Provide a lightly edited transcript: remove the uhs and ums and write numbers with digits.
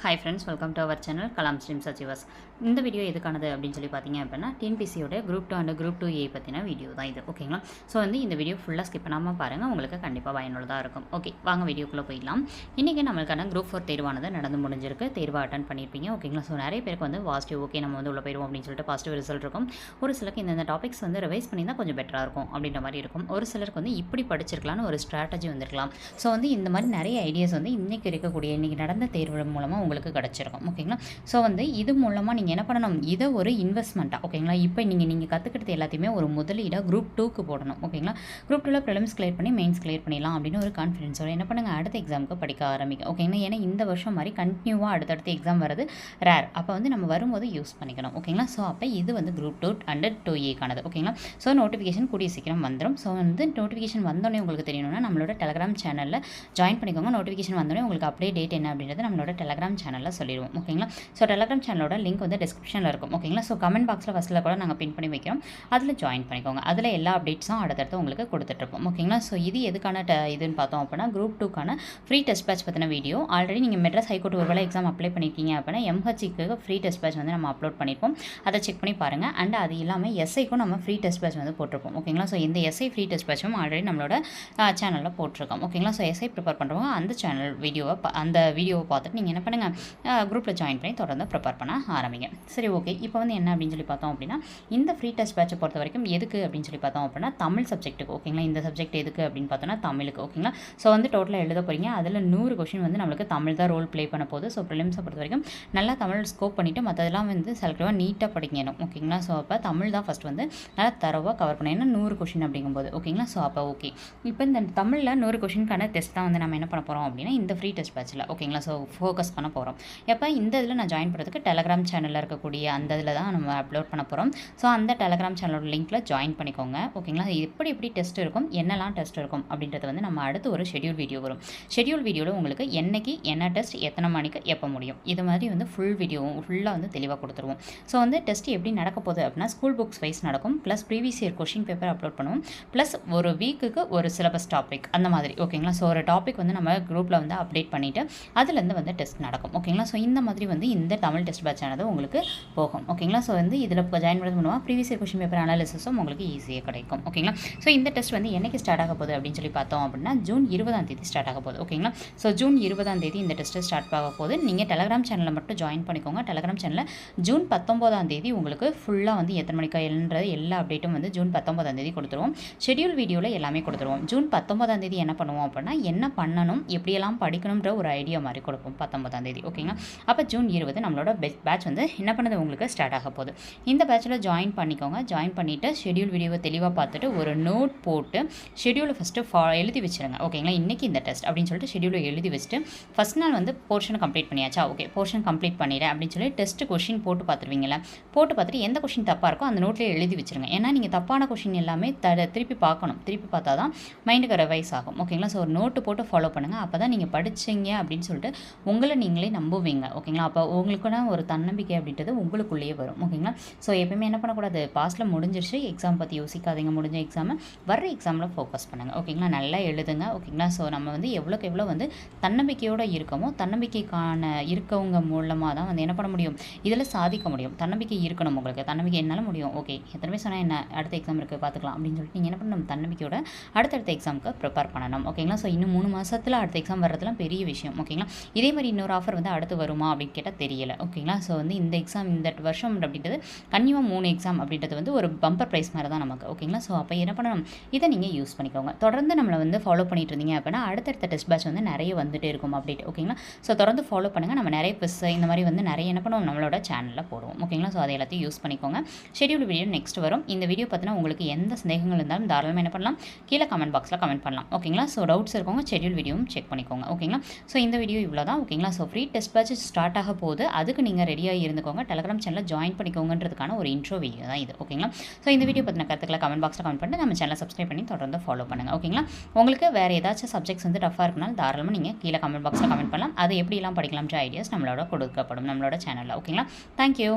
Hi friends, welcome to our channel Kalam streams achievers. இந்த video எதுக்கானது அப்படின்னு சொல்லி பார்த்தீங்க அப்படின்னா, டிஎன்பிசியோட குரூப் 2 அண்ட் குரூப் 2A பற்றின வீடியோ தான் இது. ஓகேங்களா? ஸோ இந்த வீடியோ ஃபுல்லாக ஸ்கிப் பண்ணாமல் பாருங்கள், உங்களுக்கு கண்டிப்பாக பயனுள்ளதாக இருக்கும். ஓகே, வாங்க வீடியோக்குள்ளே போயிடலாம். இன்றைக்கி நம்மளுக்கான குரூப் 4 தேர்வானது நடந்து முடிஞ்சிருக்கு. தேர்வை அட்டன் பண்ணியிருப்பீங்க. ஓகேங்களா? ஸோ நிறைய பேருக்கு பாசிட்டிவ், ஓகே நம்ம உள்ள போயிடுவோம் அப்படின்னு சொல்லிட்டு பாசிட்டிவ் ரிசல்ட் இருக்கும். ஒரு சிலருக்கு இந்த டாபிக்ஸ் ரிவைஸ் பண்ணி தான் கொஞ்சம் பெட்டராக இருக்கும் அப்படின்ற மாதிரி இருக்கும். ஒரு சிலருக்கு இப்படி படிச்சிருக்கலாம்னு ஒரு ஸ்ட்ராட்டஜி வந்திருக்கலாம். ஸோ இந்த மாதிரி நிறைய ஐடியாஸ் இன்றைக்கி இருக்கக்கூடிய இன்றைக்கி நடந்த தேர்வு மூலமாக உங்களுக்கு கிடச்சிருக்கும். ஓகேங்களா? ஸோ இது மூலமாக நீங்கள் என்ன பண்ணணும், இதை ஒரு இன்வெஸ்ட்மெண்ட்டாக, ஓகேங்களா, இப்போ நீங்கள் கற்றுக்கிட்டது எல்லாத்தையுமே ஒரு முதலீடாக குரூப் 2க்கு போடணும். ஓகேங்களா? குரூப் 2ல் ப்ரிலிம்ஸ் கிளியர் பண்ணி மெயின்ஸ் கிளியர் பண்ணிடலாம் அப்படின்னு ஒரு கான்ஃபிடன்ஸோட என்ன பண்ணுங்கள், அடுத்த எக்ஸாமுக்கு படிக்க ஆரம்பிங்க. ஓகேங்களா? ஏன்னா இந்த வருஷம் மாதிரி கண்டினியூவாக அடுத்தடுத்த எக்ஸாம் வரது ரேர். அப்போ நம்ம வரும்போது யூஸ் பண்ணிக்கணும். ஓகேங்களா? ஸோ அப்போ இது குரூப் 2 அண்ட் 2A ஓகேங்களா? ஸோ நோட்டிஃபிகேஷன் கூடிய சீக்கிரம் வந்துடும். ஸோ நோட்டிஃபிகேஷன் வந்தோடனே உங்களுக்கு தெரியணும்னா நம்மளோட டெலகிராம் சேனலில் ஜாயின் பண்ணிக்கோங்க. நோட்டிஃபிகேஷன் வந்தோடனே உங்களுக்கு அப்டேட் டேட் என்ன அப்படின்றது நம்மளோட டெலகிராம் சேனலில் சொல்லிடுவோம். ஓகேங்களா? ஸோ டெலகிராம் சேனலோட லிங்க் டிஸ்கிரிப்ஷனில் இருக்கும். ஓகேங்களா? ஸோ கமெண்ட் பாக்ஸில் ஃபஸ்ட்டில் கூட நாங்கள் பின் பண்ணி வைக்கிறோம். அதில் ஜாயின் பண்ணிக்கோங்க. அதில் எல்லா அப்டேட்ஸும் அடுத்தடுத்து உங்களுக்கு கொடுத்துட்ருப்போம். ஓகேங்களா? ஸோ இது எதுக்கான இதுன்னு பார்த்தோம் அப்படின்னா, குரூப் 2க்கான ஃப்ரீ டெஸ்ட் பேட்ச் பற்றின வீடியோ. ஆல்ரெடி நீங்கள் மெட்ராஸ் ஹைகோர்ட் ஒரு வேளை எக்ஸாம் அப்ளை பண்ணியிருக்கீங்க அப்படின்னா MHக்கு ஃப்ரீ டெஸ்ட் பேட்ச் நம்ம அப்லோட் பண்ணியிருப்போம். அதை செக் பண்ணி பாருங்கள். அண்ட் அது இல்லாமல் எஸ்ஐக்கும் நம்ம ஃப்ரீ டெஸ்ட் பேட்ச் போட்டிருப்போம். ஓகேங்களா? ஸோ இந்த எஸ்ஐ ஃப்ரீ டெஸ்ட் பேட்சும் ஆல்ரெடி நம்மளோட சேனலில் போட்டிருக்கோம். ஓகேங்களா? ஸோ எஸ்ஐ ப்ரிப்பேர் பண்ணுறவங்க அந்த சேனல் வீடியோவை பார்த்துட்டு நீங்கள் என்ன பண்ணுங்கள், குரூப்பில் ஜாயின் பண்ணி தொடர்ந்து ப்ரிப்பேர் பண்ண ஆரம்பிங்க. சரி, ஓகே. இப்போ என்ன அப்படின்னு சொல்லி பார்த்தோம் அப்படின்னா, இந்த ஃப்ரீ டெஸ்ட் பேட்சை பொறுத்த வரைக்கும் எதுக்கு அப்படின்னு சொல்லி பார்த்தோம் அப்படின்னா, தமிழ் சப்ஜெக்ட்டுக்கு. ஓகேங்களா? இந்த சப்ஜெக்ட் எதுக்கு அப்படின்னு பார்த்தோன்னா தமிழுக்கு. ஓகேங்களா? ஸோ டோட்டலாக எழுத போகிறீங்க. அதில் 100 கொஷின் நம்மளுக்கு தமிழ் தான் ரோல் ப்ளே பண்ண போகுது. ஸோ ப்ரிலிம்ஸை பொறுத்த வரைக்கும் நல்லா தமிழ் ஸ்கோப் பண்ணிவிட்டு மற்றதெல்லாம் செலக்டிவாக நீட்டாக படிக்கணும். ஓகேங்களா? ஸோ அப்போ தமிழ் தான் ஃபஸ்ட் நல்லா தரவாக கவர் பண்ணணும். ஏன்னா 100 கொஷின் அப்படிங்கும்போது. ஓகேங்களா? ஸோ அப்போ ஓகே. இப்போ இந்த தமிழில் 100 கொஷினுக்கான டெஸ்ட் தான் நம்ம என்ன பண்ண போகிறோம் அப்படின்னா, இந்த ஃப்ரீ டெஸ்ட் பேட்சில். ஓகேங்களா? ஸோ ஃபோக்கஸ் பண்ண போகிறோம். எப்போ இந்த இதில் நான் ஜாயின் பண்ணுறதுக்கு டெலகிராம் சேனலில் இருக்கக்கூடிய அந்த இதில் தான் நம்ம அப்லோட் பண்ண போகிறோம். ஸோ அந்த டெலகிராம் சேனலோட லிங்க்கில் ஜாயின் பண்ணிக்கோங்க. ஓகேங்களா? எப்படி டெஸ்ட் இருக்கும், என்னெல்லாம் டெஸ்ட் இருக்கும் அப்படின்றது நம்ம அடுத்து ஒரு ஷெடியூல் வீடியோ வரும். ஷெடியூல் வீடியோவில் உங்களுக்கு என்னைக்கு என்ன டெஸ்ட், எத்தனை மணிக்கு, எப்போ முடியும், இது மாதிரி ஃபுல் வீடியோவும் ஃபுல்லாக தெளிவாக கொடுத்துருவோம். ஸோ டெஸ்ட் எப்படி நடக்க போகுது அப்படின்னா, ஸ்கூல் புக்ஸ் வைஸ் நடக்கும். Plus previous year question paper upload பண்ணுவோம். ப்ளஸ் ஒரு வீக்குக்கு ஒரு சிலபஸ் டாபிக் அந்த மாதிரி. ஓகேங்களா? ஸோ ஒரு டாபிக் நம்ம குரூப்பில் அப்டேட் பண்ணிவிட்டு அதுலேருந்து டெஸ்ட் நடக்கும். ஓகேங்களா? ஸோ இந்த மாதிரி இந்த தமிழ் டெஸ்ட் பேட்ச் ஆனது உங்களுக்கு போகும். ஓகேங்களா? ஸோ இதில் இப்போ ஜாயின் பண்ணது மூலமாக ப்ரீவியஸ் இயர் கொஷின் பேப்பர் அனாலிசிஸும் உங்களுக்கு ஈஸியாக கிடைக்கும். ஓகேங்களா? ஸோ இந்த டெஸ்ட் என்னைக்கு ஸ்டார்ட் ஆக போகுது அப்படின்னு சொல்லி பார்த்தோம் அப்படின்னா, ஜூன் 20 ஸ்டார்ட் ஆக போகுது. ஓகேங்களா? ஸோ ஜூன் 20 இந்த டெஸ்ட்டு ஸ்டார்ட் ஆக போகுது. நீங்கள் டெலகிராம் சேனலில் மட்டும் ஜாயின் பண்ணிக்கோங்க. டெலகிராம் சேனலில் ஜூன் 19 உங்களுக்கு ஃபுல்லாக எத்தனை மணிக்கு எழுன்றது எல்லா அப்டேட்டும் ஜூன் 19 கொடுத்துருவோம். ஷெடியூல் வீடியோவில் எல்லாமே கொடுத்துருவோம். ஜூன் 19 என்ன பண்ணுவோம் அப்படின்னா, என்ன பண்ணணும், எப்படியெல்லாம் படிக்கணுன்ற ஒரு ஐடியா மாதிரி கொடுப்போம் 19. ஓகேங்களா? அப்போ ஜூன் 20 நம்மளோட பேட்ச் என்ன பண்ணது உங்களுக்கு ஸ்டார்ட் ஆக போகுது. இந்த பேட்சில் ஜாயின் பண்ணிக்கோங்க. ஜாயின் பண்ணிவிட்டு ஷெடியூல் வீடியோவை தெளிவாக பார்த்துட்டு ஒரு நோட் போட்டு ஷெடியூலை ஃபஸ்ட்டு எழுதி வச்சுருங்க. ஓகேங்களா? இன்றைக்கி இந்த டெஸ்ட் அப்படின்னு சொல்லிட்டு ஷெடியூலை எழுதி வச்சுட்டு ஃபஸ்ட் நாள் போர்ஷனை கம்ப்ளீட் பண்ணியாச்சா, ஓகே போர்ஷன் கம்ப்ளீட் பண்ணிடுறேன் அப்படின்னு சொல்லி டெஸ்ட் கொஷின் போட்டு பார்த்துருவீங்களா, போட்டு பார்த்துட்டு எந்த கொஷின் தப்பாக இருக்கோ அந்த நோட்லேயே எழுதி வச்சுருங்க. ஏன்னா நீங்கள் தப்பான கொஷின் எல்லாமே திருப்பி பார்க்கணும். திருப்பி பார்த்தா தான் மைண்டுக்கு ரிவைஸ் ஆகும். ஓகேங்களா? ஸோ ஒரு நோட்டு போட்டு ஃபாலோ பண்ணுங்கள். அப்போ தான் நீங்கள் படிச்சிங்க அப்படின்னு சொல்லிட்டு உங்களை நீங்களே நம்புவீங்க. ஓகேங்களா? அப்போ உங்களுக்குன்னா ஒரு தன்னம்பிக்கை அப்படின்றது உங்களுக்குள்ளேயே வரும். ஓகேங்களா? ஸோ எப்பவுமே என்ன பண்ணக்கூடாது, பாஸ்ட்டில் முடிஞ்சிருச்சு, எக்ஸாம் பற்றி யோசிக்காதீங்க. முடிஞ்ச எக்ஸாமை வர்ற எக்ஸாமில் ஃபோக்கஸ் பண்ணுங்கள். ஓகேங்களா? நல்லா எழுதுங்க. ஓகேங்களா? ஸோ நம்ம எவ்வளோக்கு எவ்வளோ தன்னம்பிக்கையோடு இருக்கமோ, தன்னம்பிக்கைக்கான இருக்கவங்க மூலமாக தான் என்ன பண்ண முடியும், இதில் சாதிக்க முடியும். தன்னம்பிக்கை இருக்கணும் உங்களுக்கு. தன்னம்பிக்கை என்னால் முடியும், ஓகே எத்தனை பேர் சொன்னால் என்ன, அடுத்த எக்ஸாம் இருக்குது பார்த்துக்கலாம் அப்படின்னு சொல்லிட்டு நீங்கள் என்ன பண்ணணும், தன்னம்பிக்கையோட அடுத்தடுத்த எக்ஸாமுக்கு ப்ரிப்பேர் பண்ணணும். ஓகேங்களா? ஸோ இன்னும் 3 மாதத்தில் அடுத்த எக்ஸாம் வர்றதுலாம் பெரிய விஷயம். ஓகேங்களா? இதே மாதிரி இன்னொரு ஆஃபர் அடுத்து வருமா அப்படின்னு கேட்டால் தெரியலை. ஓகேங்களா? ஸோ இந்த எக்ஸாம் இந்த வருஷம் அப்படின்றது கண்டிப்பாக 3 எக்ஸாம் அப்படின்றது ஒரு பம்பர் ப்ரைஸ் மாதிரி தான் நமக்கு. ஓகேங்களா? ஸோ அப்போ என்ன பண்ணணும், இதை நீங்கள் யூஸ் பண்ணிக்கோங்க. தொடர்ந்து நம்மளை ஃபாலோ பண்ணிட்டு இருந்தீங்க அப்படின்னா அடுத்தடுத்த டெஸ்ட் பேட்ச் நிறைய வந்துட்டே இருக்கும் அப்டேட். ஓகேங்களா? ஸோ தொடர்ந்து ஃபாலோ பண்ணுங்கள். நம்ம நிறைய பிஸ் இந்த மாதிரி நிறைய என்ன பண்ணுவோம் நம்மளோட சேனலில் போடுவோம். ஓகேங்களா? ஸோ அதை எல்லாத்தையும் யூஸ் பண்ணிக்கோங்க. ஷெடியூல் வீடியோ நெக்ஸ்ட் வரும். இந்த வீடியோ பார்த்தினா உங்களுக்கு எந்த சந்தேகங்கள் இருந்தாலும் தாராளமாக என்ன பண்ணலாம், கீழே கமெண்ட் பாக்ஸில் கமெண்ட் பண்ணலாம். ஓகேங்களா? ஸோ டவுட்ஸ் இருக்கவங்க ஷெடியூல் வீடியோவும் செக் பண்ணிக்கோங்க. ஓகேங்களா? ஸோ இந்த வீடியோ இவ்வளோ தான். ஓகேங்களா? So free test batch start ஆக போகுது. அதுக்கு நீங்கள் ரெடியாக இருந்துக்கோங்க. டெலகிராம் சேனலில் ஜாயின் பண்ணிக்கோங்கன்றதுக்கான ஒரு இன்ட்ரோ வீடியோ தான் இது. ஓகேங்களா? ஸோ இந்த வீடியோ பற்றின கருத்துக்களை கமெண்ட் பாக்ஸில் கமெண்ட் பண்ணிட்டு நம்ம சேனலை சப்ஸ்கிரைப் பண்ணி தொடர்ந்து ஃபாலோ பண்ணுங்கள். ஓகேங்களா? உங்களுக்கு வேறு ஏதாச்சும் சப்ஜெக்ட்ஸ் டஃபாக இருக்குனாலும் தாராளமாக நீங்கள் கீழே கமெண்ட் பாக்ஸில் கமெண்ட் பண்ணலாம். அதை எப்படிலாம் படிக்கலாம்ன்ற ஐடியாஸ் நம்மளோட கொடுக்கப்படும் நம்மளோட சேனலில். ஓகேங்களா? தேங்க்யூ.